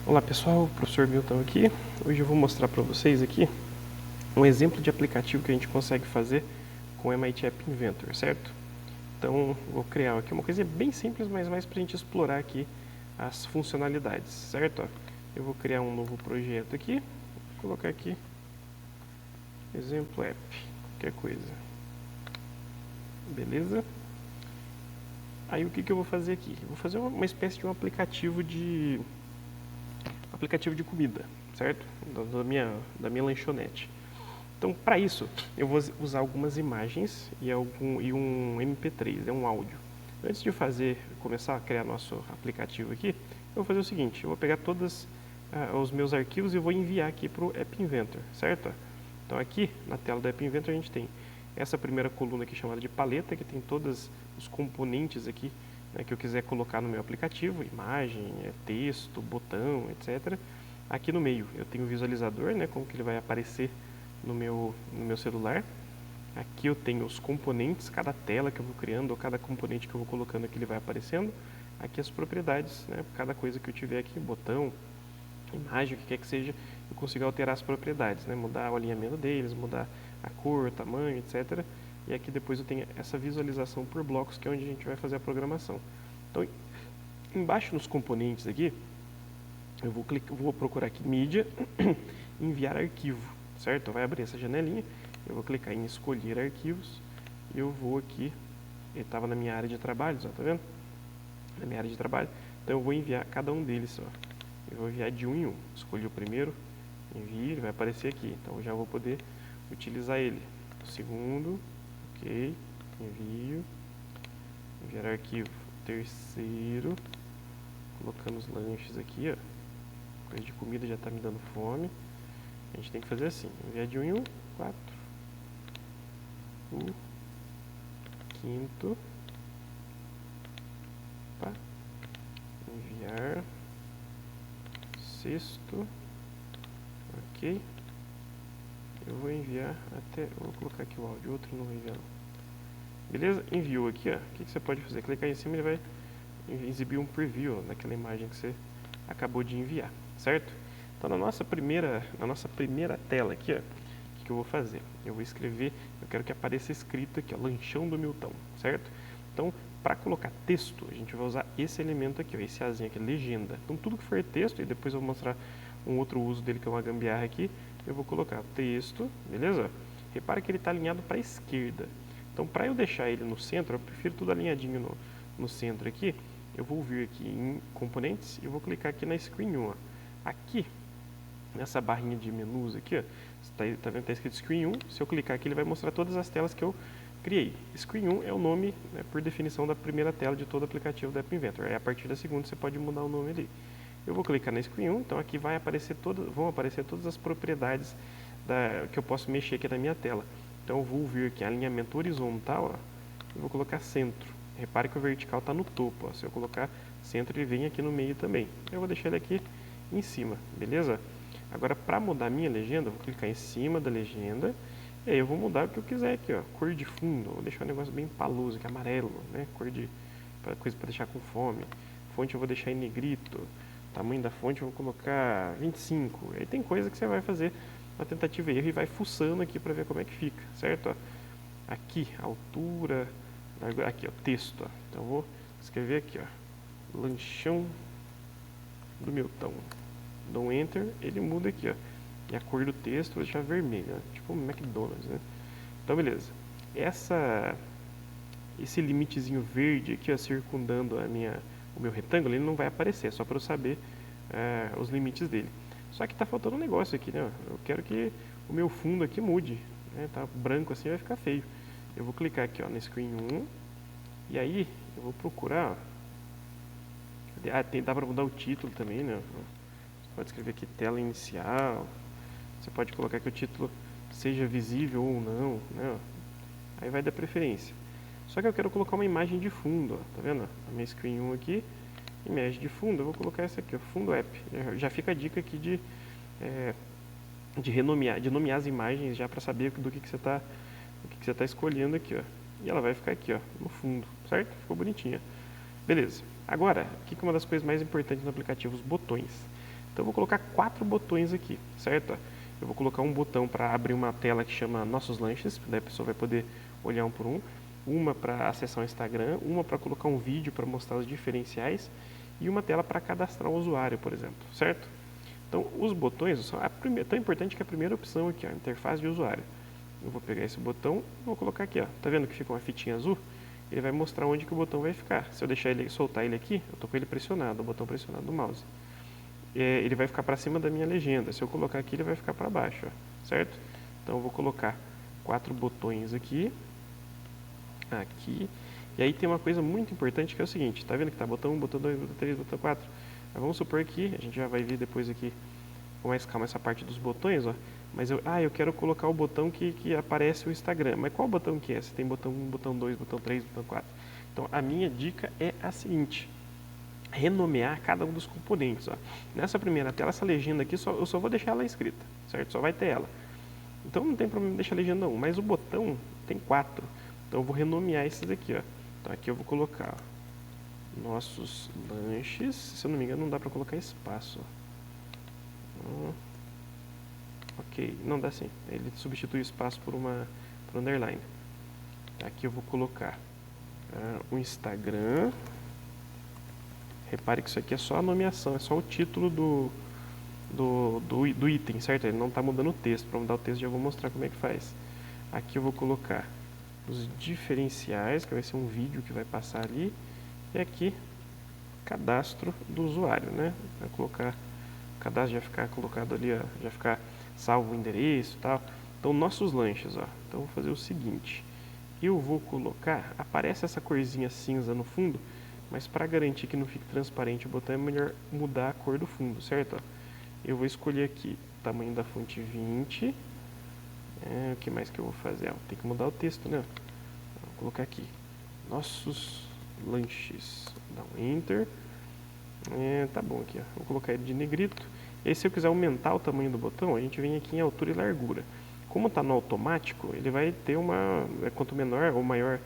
Olá pessoal, professor Milton aqui. Hoje eu vou mostrar para vocês aqui um exemplo de aplicativo que a gente consegue fazer com o MIT App Inventor, certo? Então vou criar aqui uma coisa bem simples, mas mais para a gente explorar aqui as funcionalidades, certo? Eu vou criar um novo projeto aqui, vou colocar aqui exemplo app, qualquer coisa, beleza? Aí o que eu vou fazer aqui? Eu vou fazer uma espécie de um aplicativo de comida, certo? Da minha lanchonete. Então, para isso, eu vou usar algumas imagens e um MP3, um áudio. Antes de começar a criar nosso aplicativo aqui, eu vou fazer o seguinte: eu vou pegar todos os meus arquivos e vou enviar aqui para o App Inventor, certo? Então, aqui na tela do App Inventor a gente tem essa primeira coluna aqui chamada de paleta, que tem todos os componentes aqui, né, que eu quiser colocar no meu aplicativo: imagem, texto, botão, etc. Aqui no meio eu tenho o visualizador, né, como que ele vai aparecer no meu celular. Aqui eu tenho os componentes, cada tela que eu vou criando, ou cada componente que eu vou colocando aqui, ele vai aparecendo. Aqui as propriedades, né, cada coisa que eu tiver aqui, botão, imagem, o que quer que seja, eu consigo alterar as propriedades, né, mudar o alinhamento deles, mudar a cor, o tamanho, etc. E aqui depois eu tenho essa visualização por blocos, que é onde a gente vai fazer a programação. Então, embaixo nos componentes aqui, eu vou procurar aqui mídia, enviar arquivo, certo? Vai abrir essa janelinha, eu vou clicar em escolher arquivos, e eu vou aqui, ele estava na minha área de trabalho, ó, tá vendo? Na minha área de trabalho, então eu vou enviar cada um deles, ó. Eu vou enviar de um em um, escolhi o primeiro, envio, ele vai aparecer aqui, então eu já vou poder utilizar ele. O segundo, ok, envio, enviar arquivo. Terceiro, colocando os lanches aqui, ó. Coisa de comida já está me dando fome. A gente tem que fazer assim: enviar de 1 em 1, 4. O quinto. Opa. Enviar. Sexto. Ok. Eu vou enviar até. Eu vou colocar aqui o áudio, outro não vou enviar. Beleza? Enviou aqui, ó. O que você pode fazer? Clicar em cima e ele vai exibir um preview, ó, daquela imagem que você acabou de enviar, certo? Então na nossa primeira tela aqui, ó, o que eu vou fazer? Eu vou escrever, eu quero que apareça escrito aqui, ó, lanchão do Milton, certo? Então, para colocar texto, a gente vai usar esse elemento aqui, ó, esse azinho aqui, legenda. Então tudo que for texto, e depois eu vou mostrar um outro uso dele, que é uma gambiarra aqui, eu vou colocar texto, beleza? Repara que ele está alinhado para a esquerda. Então, para eu deixar ele no centro, eu prefiro tudo alinhadinho no centro aqui. Eu vou vir aqui em componentes e vou clicar aqui na screen 1. Ó. Aqui, nessa barrinha de menus aqui, ó, tá vendo? Está escrito screen 1. Se eu clicar aqui, ele vai mostrar todas as telas que eu criei. Screen 1 é o nome, né, por definição, da primeira tela de todo aplicativo da App Inventor. Aí, a partir da segunda, você pode mudar o nome ali. Eu vou clicar na screen 1, então aqui vão aparecer todas as propriedades que eu posso mexer aqui na minha tela. Então eu vou vir aqui alinhamento horizontal, ó, e vou colocar centro. Repare que o vertical está no topo, ó. Se eu colocar centro, ele vem aqui no meio também. Eu vou deixar ele aqui em cima, beleza? Agora, para mudar a minha legenda, eu vou clicar em cima da legenda, e aí eu vou mudar o que eu quiser aqui, ó. Cor de fundo, vou deixar um negócio bem paloso, que é amarelo, né? Coisa para deixar com fome. Fonte eu vou deixar em negrito. Tamanho da fonte eu vou colocar 25. Aí tem coisa que você vai fazer uma tentativa e erro e vai fuçando aqui para ver como é que fica, certo? Ó, aqui, altura, aqui, ó, texto. Ó. Então eu vou escrever aqui, ó, lanchão do Milton. Dou um enter, ele muda aqui, ó. E a cor do texto eu vou deixar vermelha, tipo McDonald's, né? Então beleza. Esse limitezinho verde aqui, ó, circundando o meu retângulo, ele não vai aparecer, é só para eu saber os limites dele. Só que está faltando um negócio aqui, né? Eu quero que o meu fundo aqui mude, né? Tá branco assim, vai ficar feio. Eu vou clicar aqui, ó, na screen 1, e aí eu vou procurar, ó. Dá para mudar o título também, né? Você pode escrever aqui tela inicial, você pode colocar que o título seja visível ou não, né? Aí vai da preferência. Só que eu quero colocar uma imagem de fundo, ó, tá vendo? A minha screen 1 aqui, imagem de fundo, eu vou colocar essa aqui, ó, fundo app. Já fica a dica aqui de nomear as imagens já para saber do que você está escolhendo aqui, ó. E ela vai ficar aqui, ó, no fundo, certo? Ficou bonitinha. Beleza. Agora, o que é uma das coisas mais importantes no aplicativo? Os botões. Então eu vou colocar 4 botões aqui, certo? Eu vou colocar um botão para abrir uma tela que chama Nossos Lanches, daí a pessoa vai poder olhar um por um. Uma para acessar o Instagram, uma para colocar um vídeo para mostrar os diferenciais e uma tela para cadastrar o usuário, por exemplo, certo? Então os botões são tão importante que a primeira opção aqui, ó, interface de usuário. Eu vou pegar esse botão e vou colocar aqui, ó. Tá vendo que fica uma fitinha azul? Ele vai mostrar onde que o botão vai ficar. Se eu deixar ele, soltar ele aqui, eu tô com ele pressionado, o botão pressionado do mouse. Ele vai ficar para cima da minha legenda. Se eu colocar aqui, ele vai ficar para baixo, ó, certo? Então eu vou colocar 4 botões aqui, aqui. E aí tem uma coisa muito importante que é o seguinte, tá vendo que tá botão 1, botão 2, botão 3, botão 4? Mas vamos supor que, a gente já vai ver depois aqui com mais calma essa parte dos botões, ó. Mas eu quero colocar o botão que aparece o Instagram. Mas qual botão que é? Se tem botão 1, botão 2, botão 3, botão 4. Então a minha dica é a seguinte: renomear cada um dos componentes, ó. Nessa primeira tela, essa legenda aqui, eu só vou deixar ela escrita, certo? Só vai ter ela. Então não tem problema deixar a legenda 1, mas o botão tem 4. Então eu vou renomear esses aqui, ó. Então aqui eu vou colocar, ó, Nossos Lanches. Se eu não me engano, não dá pra colocar espaço, ó. Ok, não dá sim. Ele substitui o espaço por underline. Aqui eu vou colocar o Instagram. Repare que isso aqui é só a nomeação, é só o título do item, certo? Ele não está mudando o texto. Para mudar o texto já vou mostrar como é que faz. Aqui eu vou colocar os diferenciais, que vai ser um vídeo que vai passar ali. E aqui, cadastro do usuário, né? Vai colocar, o cadastro já ficar colocado ali, ó, já ficar salvo o endereço e tal. Então, Nossos Lanches, ó. Então, vou fazer o seguinte. Eu vou colocar, aparece essa corzinha cinza no fundo, mas para garantir que não fique transparente o botão, é melhor mudar a cor do fundo, certo? Eu vou escolher aqui, tamanho da fonte 20. O que mais que eu vou fazer? Tem que mudar o texto, né? Vou colocar aqui, Nossos Lanches. Dá um Enter. Tá bom aqui, ó. Vou colocar ele de negrito. E aí, se eu quiser aumentar o tamanho do botão, a gente vem aqui em altura e largura. Como está no automático, ele vai ter quanto menor ou maior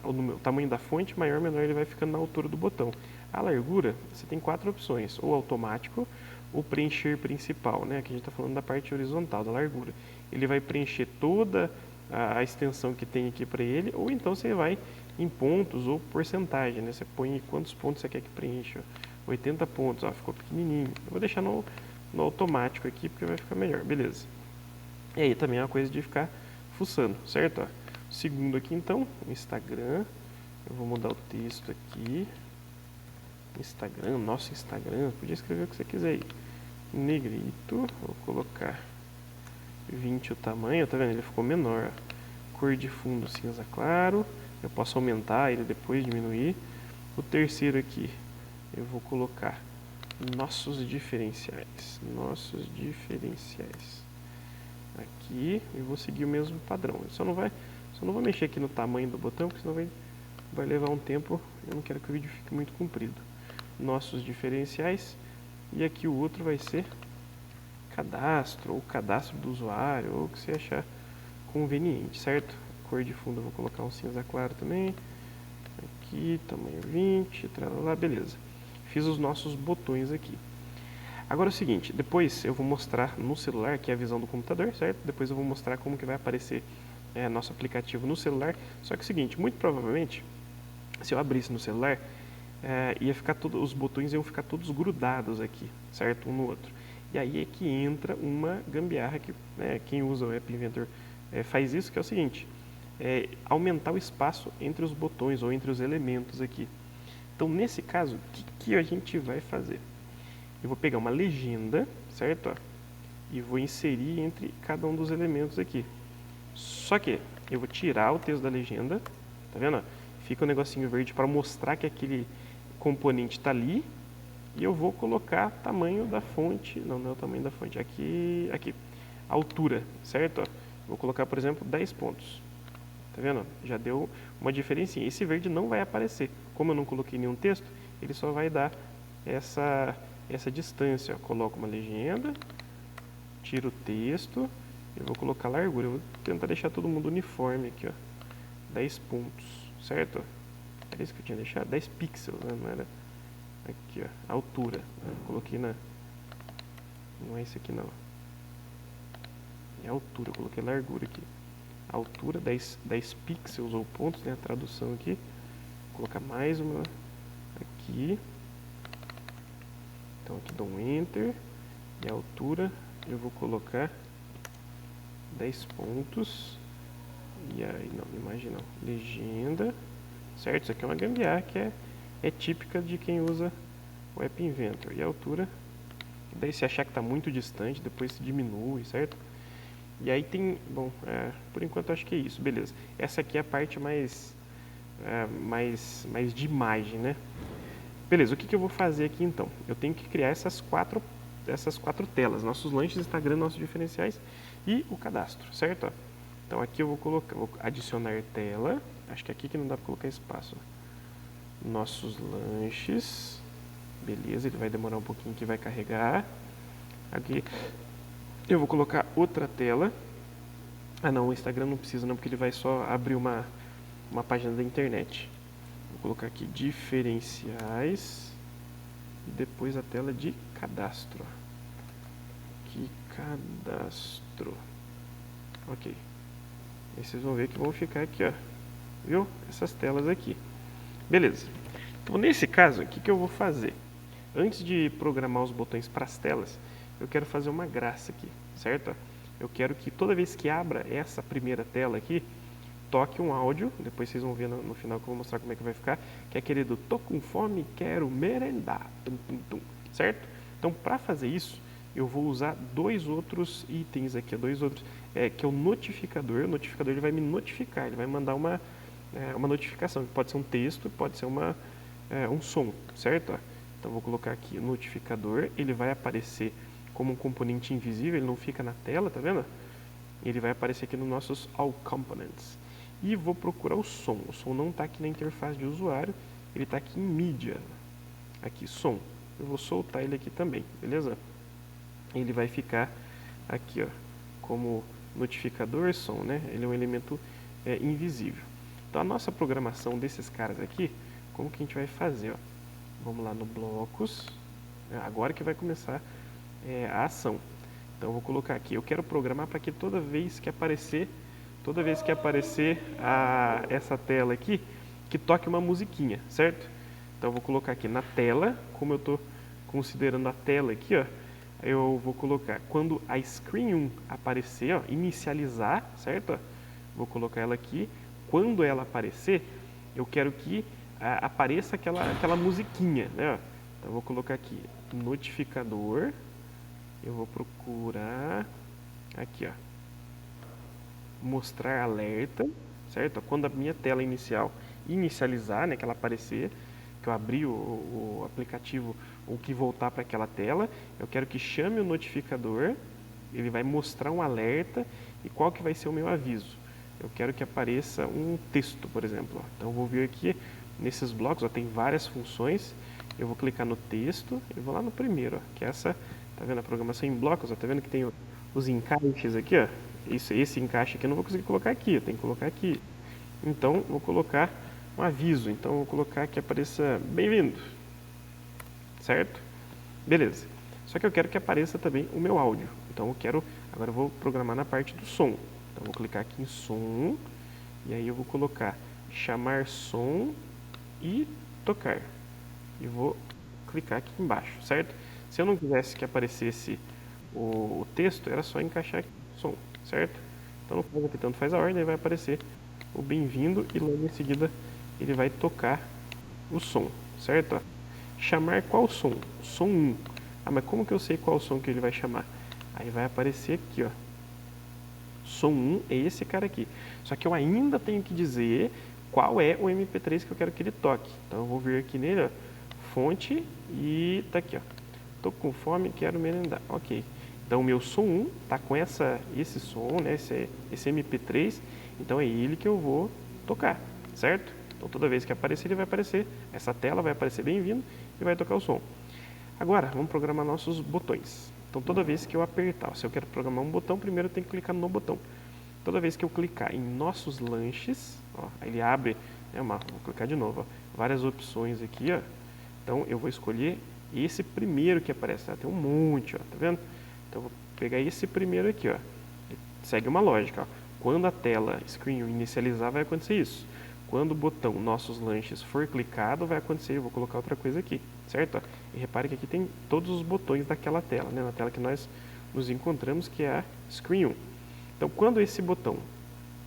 o tamanho da fonte, maior ou menor ele vai ficando na altura do botão. A largura, você tem 4 opções, ou automático, ou preencher principal, né? Aqui a gente está falando da parte horizontal, da largura. Ele vai preencher toda a extensão que tem aqui para ele, ou então você vai em pontos ou porcentagem, né? Você põe quantos pontos você quer que preencha. 80 pontos, ó, ficou pequenininho. Eu vou deixar no automático aqui, porque vai ficar melhor, beleza. E aí também é uma coisa de ficar fuçando, certo? Ó, segundo aqui então, o Instagram. Eu vou mudar o texto aqui. Instagram, nosso Instagram. Podia escrever o que você quiser aí. Negrito. Vou colocar 20 o tamanho, tá vendo? Ele ficou menor. Cor de fundo cinza claro. Eu posso aumentar ele depois, diminuir. O terceiro aqui, eu vou colocar nossos diferenciais. Nossos diferenciais. Aqui, e vou seguir o mesmo padrão. Eu só não vou mexer aqui no tamanho do botão, porque senão vai levar um tempo. Eu não quero que o vídeo fique muito comprido. Nossos diferenciais. E aqui o outro vai ser cadastro, ou cadastro do usuário, ou o que você achar conveniente, certo? Cor de fundo eu vou colocar um cinza claro também. Aqui, tamanho 20, tralala, beleza. Fiz os nossos botões aqui. Agora é o seguinte, depois eu vou mostrar no celular, que é a visão do computador, certo? Depois eu vou mostrar como que vai aparecer nosso aplicativo no celular. Só que é o seguinte, muito provavelmente, se eu abrisse no celular, os botões iam ficar todos grudados aqui, certo? Um no outro. E aí é que entra uma gambiarra que quem usa o App Inventor faz isso, que é o seguinte, aumentar o espaço entre os botões ou entre os elementos aqui. Então, nesse caso, o que a gente vai fazer? Eu vou pegar uma legenda, certo? Ó, e vou inserir entre cada um dos elementos aqui. Só que eu vou tirar o texto da legenda, tá vendo? Fica um negocinho verde para mostrar que aquele componente está ali. E eu vou colocar tamanho da fonte, não é o tamanho da fonte, aqui, altura, certo? Ó, vou colocar, por exemplo, 10 pontos. Tá vendo? Já deu uma diferencinha. Esse verde não vai aparecer. Como eu não coloquei nenhum texto, ele só vai dar essa distância. Ó. Coloco uma legenda, tiro o texto, eu vou colocar largura. Eu vou tentar deixar todo mundo uniforme aqui, ó. 10 pontos, certo? Era isso que eu tinha deixado? 10 pixels, né? Não era... Aqui, ó, altura. Eu coloquei Não é esse aqui não. É a altura, eu coloquei largura aqui. A altura 10 pixels ou pontos, né? A tradução aqui. Vou colocar mais uma aqui. Então aqui dou um Enter. E a altura eu vou colocar 10 pontos. E aí, não, imagem não. Legenda. Certo? Isso aqui é uma gambiarra que é típica de quem usa o App Inventor. E a altura, daí se achar que está muito distante, depois se diminui, certo? E aí tem, bom, por enquanto acho que é isso, beleza. Essa aqui é a parte mais de imagem, né? Beleza, o que eu vou fazer aqui então? Eu tenho que criar essas quatro telas, nossos lanches, Instagram, nossos diferenciais e o cadastro, certo? Ó. Então aqui eu vou adicionar tela, acho que aqui que não dá para colocar espaço. Ó. Nossos lanches, beleza, ele vai demorar um pouquinho que vai carregar. Aqui eu vou colocar outra tela. Ah não, o Instagram não precisa não, porque ele vai só abrir uma página da internet. Vou colocar aqui diferenciais e depois a tela de cadastro. Aqui, cadastro. Ok. Aí vocês vão ver que vão ficar aqui, ó. Viu? Essas telas aqui. Beleza. Então nesse caso, o que eu vou fazer? Antes de programar os botões para as telas, eu quero fazer uma graça aqui, certo? Eu quero que toda vez que abra essa primeira tela aqui, toque um áudio, depois vocês vão ver no final que eu vou mostrar como é que vai ficar, que é aquele do tô com fome, quero merendar, tum, tum, tum, certo? Então, para fazer isso, eu vou usar dois outros itens aqui, que é o notificador. O notificador ele vai me notificar, ele vai mandar uma notificação, que pode ser um texto, pode ser um som, certo? Então, vou colocar aqui o notificador, ele vai aparecer como um componente invisível, ele não fica na tela, tá vendo? Ele vai aparecer aqui nos nossos All Components. E vou procurar o som. O som não está aqui na interface de usuário, ele está aqui em mídia. Aqui, som. Eu vou soltar ele aqui também, beleza? Ele vai ficar aqui, ó, como notificador som, né? Ele é um elemento invisível. Então, a nossa programação desses caras aqui, como que a gente vai fazer, ó? Vamos lá no blocos. Agora que vai começar a ação. Então eu vou colocar aqui, eu quero programar para que toda vez que aparecer essa tela aqui, que toque uma musiquinha, certo? Então eu vou colocar aqui na tela, como eu estou considerando a tela aqui, ó, eu vou colocar quando a screen 1 aparecer, ó, inicializar, certo? Ó, vou colocar ela aqui. Quando ela aparecer, eu quero que apareça aquela musiquinha, né? Então eu vou colocar aqui notificador. Eu vou procurar aqui, ó, mostrar alerta, certo? Quando a minha tela inicializar, né, que ela aparecer, que eu abri o aplicativo ou que voltar para aquela tela, eu quero que chame o notificador, ele vai mostrar um alerta e qual que vai ser o meu aviso. Eu quero que apareça um texto, por exemplo. Ó. Então eu vou vir aqui nesses blocos, ó, tem várias funções. Eu vou clicar no texto e vou lá no primeiro, ó, que é essa. Tá vendo a programação em blocos? Ó, tá vendo que tem os encaixes aqui, ó? Esse encaixe aqui eu não vou conseguir colocar aqui, eu tenho que colocar aqui. Então, vou colocar um aviso. Então, vou colocar que apareça bem-vindo. Certo? Beleza. Só que eu quero que apareça também o meu áudio. Então, agora eu vou programar na parte do som. Então, vou clicar aqui em som. E aí eu vou colocar chamar som e tocar. E vou clicar aqui embaixo, certo? Se eu não quisesse que aparecesse o texto, era só encaixar aqui o som, certo? Então no caso aqui, tanto faz a ordem, vai aparecer o bem-vindo e logo em seguida ele vai tocar o som, certo? Ó, chamar qual som? Som 1. Ah, mas como que eu sei qual som que ele vai chamar? Aí vai aparecer aqui, ó. Som 1 é esse cara aqui. Só que eu ainda tenho que dizer qual é o MP3 que eu quero que ele toque. Então eu vou vir aqui nele, ó, fonte e tá aqui, ó. Tô com fome, quero merendar. Ok. Então o meu som 1 tá com esse som, né? Esse MP3. Então é ele que eu vou tocar, certo? Então toda vez que aparecer, ele vai aparecer. Essa tela vai aparecer bem-vindo e vai tocar o som. Agora, vamos programar nossos botões. Então toda vez que eu apertar, se eu quero programar um botão, primeiro eu tenho que clicar no botão. Toda vez que eu clicar em nossos lanches, ó, ele abre, vou clicar de novo, ó, várias opções aqui, ó. Então eu vou escolher esse primeiro que aparece, tá? Tem um monte, ó, tá vendo? Então, eu vou pegar esse primeiro aqui, ó. Segue uma lógica, ó. Quando a tela Screen inicializar, vai acontecer isso. Quando o botão Nossos Lanches for clicado, vai acontecer, eu vou colocar outra coisa aqui, certo? Ó, e repare que aqui tem todos os botões daquela tela, né? Na tela que nós nos encontramos, que é a Screen 1. Então, quando esse botão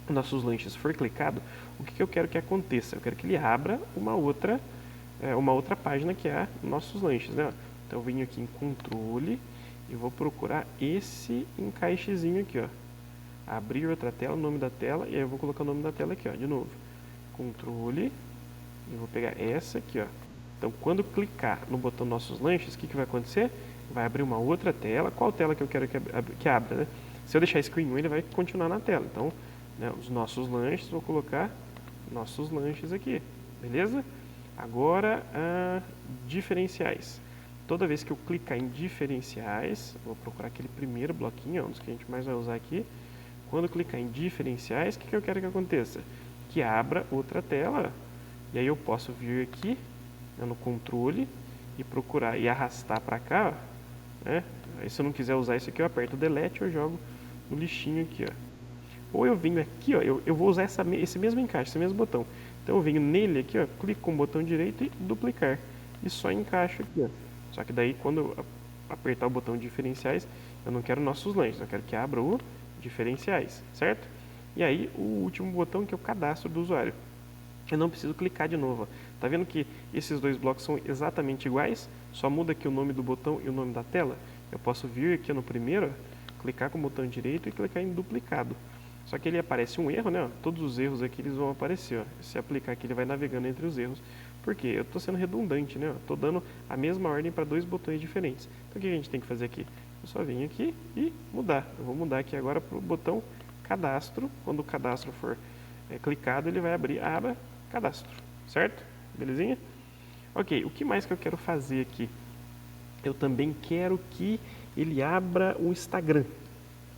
Nossos Lanches for clicado, o que eu quero que aconteça? Eu quero que ele abra uma outra página, que é Nossos Lanches, né? Então, eu venho aqui em Controle e vou procurar esse encaixezinho aqui, ó. Abrir outra tela, o nome da tela, e aí eu vou colocar o nome da tela aqui, ó, de novo. Controle, e vou pegar essa aqui, ó. Então, quando clicar no botão Nossos Lanches, o que vai acontecer? Vai abrir uma outra tela. Qual tela que eu quero que abra, né? Se eu deixar Screen 1, ele vai continuar na tela. Então, né, os Nossos Lanches, vou colocar Nossos Lanches aqui, beleza? Agora, diferenciais. Toda vez que eu clicar em diferenciais, vou procurar aquele primeiro bloquinho, um dos que a gente mais vai usar aqui. Quando eu clicar em diferenciais, o que eu quero que aconteça? Que abra outra tela, e aí eu posso vir aqui, né, no controle e procurar e arrastar para cá, ó, né? Aí se eu não quiser usar isso aqui, eu aperto Delete e eu jogo no lixinho aqui, ó. Ou eu venho aqui, ó, eu vou usar esse mesmo encaixe, esse mesmo botão. Então eu venho nele aqui, ó, clico com o botão direito e duplicar. E só encaixo aqui, ó. Só que daí quando eu apertar o botão diferenciais, eu não quero Nossos Lanches, eu quero que abra o diferenciais, certo? E aí o último botão, que é o cadastro do usuário. Eu não preciso clicar de novo. Tá vendo que esses dois blocos são exatamente iguais? Só muda aqui o nome do botão e o nome da tela. Eu posso vir aqui no primeiro, clicar com o botão direito e clicar em duplicado. Só que ele aparece um erro, né? Todos os erros aqui eles vão aparecer, ó. Se aplicar aqui, ele vai navegando entre os erros. Por quê? Eu estou sendo redundante, né? Estou dando a mesma ordem para dois botões diferentes. Então o que a gente tem que fazer aqui? Eu só venho aqui e mudar. Eu vou mudar aqui agora para o botão cadastro. Quando o cadastro for clicado, ele vai abrir a aba cadastro, certo? Belezinha? Ok, o que mais que eu quero fazer aqui? Eu também quero que ele abra o Instagram,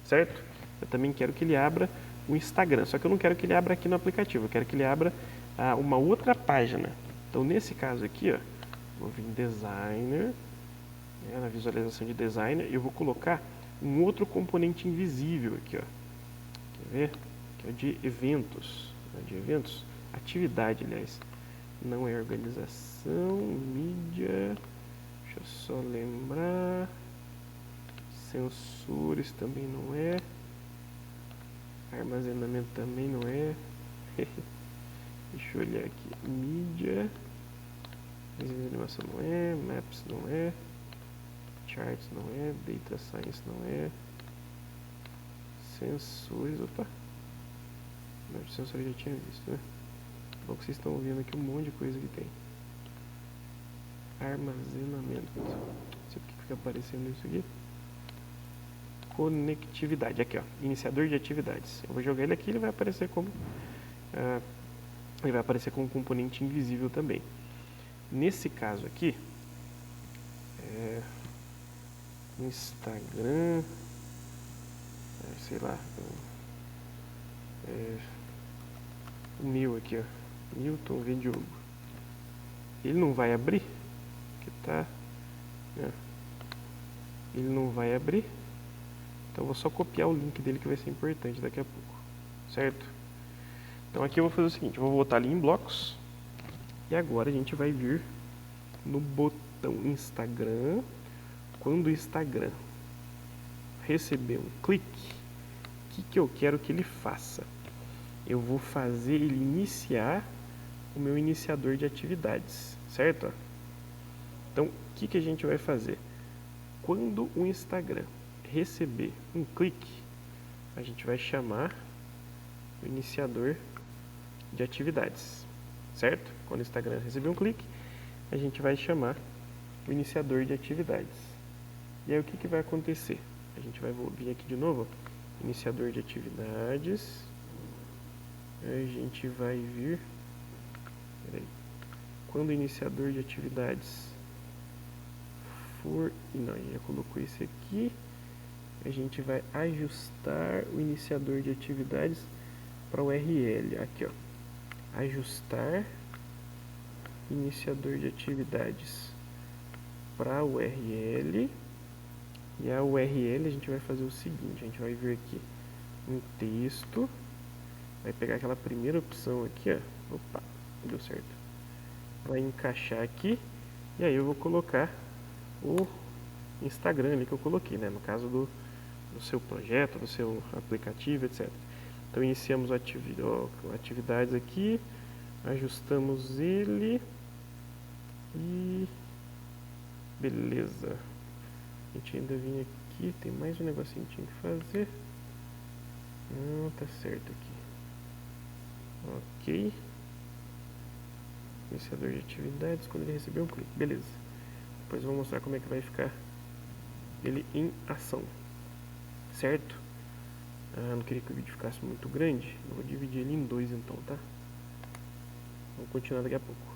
certo? Eu também quero que ele abra o Instagram, só que eu não quero que ele abra aqui no aplicativo, eu quero que ele abra uma outra página. Então, nesse caso aqui, ó, vou vir em Designer, na visualização de Designer, e eu vou colocar um outro componente invisível aqui, ó. Quer ver? Que é o de eventos. De eventos? Atividade, aliás. Não é organização, mídia. Deixa eu só lembrar. Sensores também não é. Armazenamento também não é. Deixa eu olhar aqui. Mídia. Animação não é. Maps não é. Charts não é. Data Science não é. Sensores. Opa. Não, sensores já tinha visto, né? Bom que vocês estão vendo aqui um monte de coisa que tem. Armazenamento. Não sei porque fica aparecendo isso aqui. Conectividade. Aqui, ó. Iniciador de atividades. Eu vou jogar ele aqui, ele vai aparecer como um componente invisível também. Nesse caso aqui, Instagram, sei lá, o meu aqui, ó, Newton V. Diogo. Ele não vai abrir, que tá, né? Ele não vai abrir. Então eu vou só copiar o link dele, que vai ser importante daqui a pouco, certo? Então aqui eu vou fazer o seguinte, eu vou voltar ali em blocos. E agora a gente vai vir no botão Instagram. Quando o Instagram receber um clique, o que eu quero que ele faça? Eu vou fazer ele iniciar o meu iniciador de atividades, certo? Então, o que a gente vai fazer? Quando o Instagram receber um clique, a gente vai chamar o iniciador de atividades, certo? Quando o Instagram receber um clique, a gente vai chamar o iniciador de atividades. E aí o que vai acontecer? A gente vai vir aqui de novo, iniciador de atividades. Aí a gente vai vir, quando o iniciador de atividades for, não, já colocou esse aqui, a gente vai ajustar o iniciador de atividades para o URL, aqui ó, ajustar iniciador de atividades para o URL, e E a URL a gente vai fazer o seguinte, a gente vai vir aqui em texto, vai pegar aquela primeira opção aqui, ó. Opa, deu certo. Vai encaixar aqui, e aí eu vou colocar o Instagram ali que eu coloquei, né? No caso do seu projeto, do seu aplicativo, etc. Então iniciamos atividades aqui, ajustamos ele e beleza. A gente ainda vinha aqui, tem mais um negocinho que tinha que fazer. Não, tá certo aqui. Ok. Iniciador de atividades, quando ele receber um clique, beleza. Depois eu vou mostrar como é que vai ficar ele em ação, certo? Não queria que o vídeo ficasse muito grande, eu vou dividir ele em dois então, tá? Vamos continuar daqui a pouco.